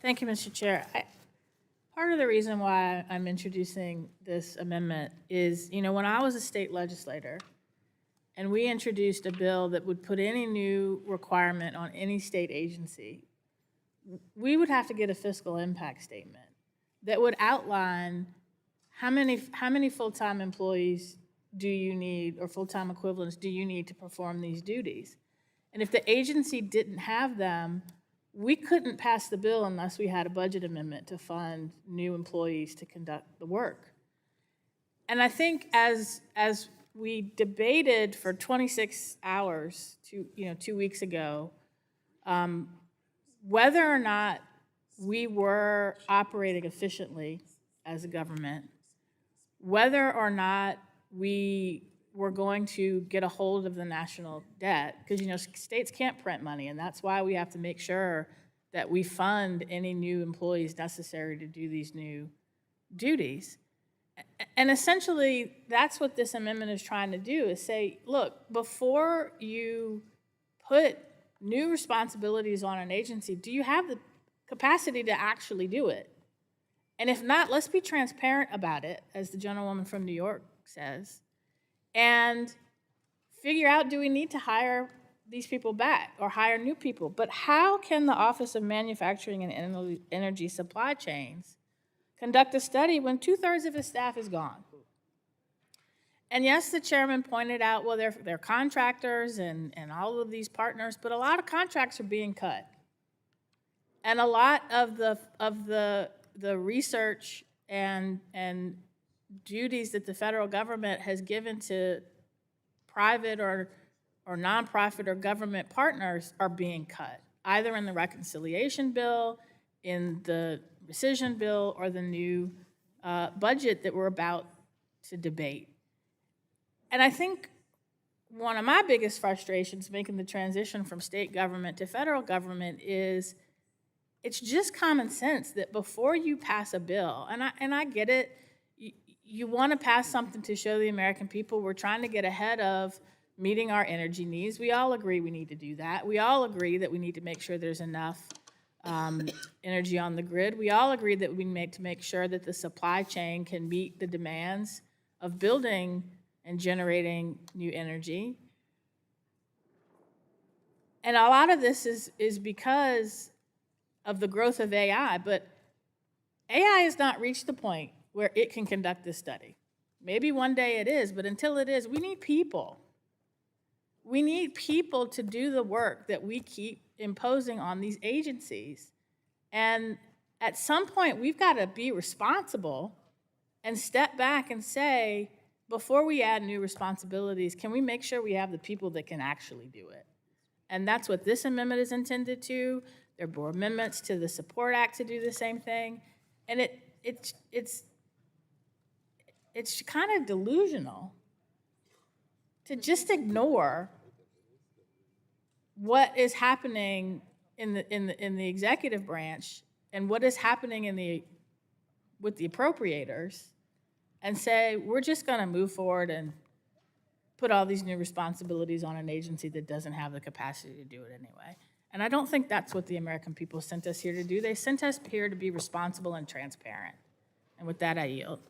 Thank you, Mr. Chair. Part of the reason why I'm introducing this amendment is, when I was a state legislator and we introduced a bill that would put any new requirement on any state agency, we would have to get a fiscal impact statement that would outline how many full-time employees do you need, or full-time equivalents do you need to perform these duties. And if the agency didn't have them, we couldn't pass the bill unless we had a budget amendment to fund new employees to conduct the work. And I think as we debated for 26 hours 2 weeks ago, whether or not we were operating efficiently as a government, whether or not we were going to get a hold of the national debt, because states can't print money, and that's why we have to make sure that we fund any new employees necessary to do these new duties. And essentially, that's what this amendment is trying to do, is say, look, before you put new responsibilities on an agency, do you have the capacity to actually do it? And if not, let's be transparent about it, as the gentlewoman from New York says, and figure out, do we need to hire these people back or hire new people? But how can the Office of Manufacturing and Energy Supply Chains conduct a study when 2/3 of his staff is gone? And yes, the chairman pointed out, well, they're contractors and all of these partners, but a lot of contracts are being cut. And a lot of the research and duties that the federal government has given to private or nonprofit or government partners are being cut, either in the reconciliation bill, in the rescission bill, or the new budget that we're about to debate. And I think one of my biggest frustrations making the transition from state government to federal government is it's just common sense that before you pass a bill, and I get it, you want to pass something to show the American people we're trying to get ahead of meeting our energy needs. We all agree we need to do that. We all agree that we need to make sure there's enough energy on the grid. We all agree that we need to make sure that the supply chain can meet the demands of building and generating new energy. And a lot of this is because of the growth of AI, but AI has not reached the point where it can conduct this study. Maybe one day it is, but until it is, we need people. We need people to do the work that we keep imposing on these agencies. And at some point, we've got to be responsible and step back and say, before we add new responsibilities, can we make sure we have the people that can actually do it? And that's what this amendment is intended to. There were amendments to the Support Act to do the same thing. And it's kind of delusional to just ignore what is happening in the executive branch and what is happening with the appropriators, and say we're just going to move forward and put all these new responsibilities on an agency that doesn't have the capacity to do it anyway. And I don't think that's what the American people sent us here to do. They sent us here to be responsible and transparent. And with that, I yield.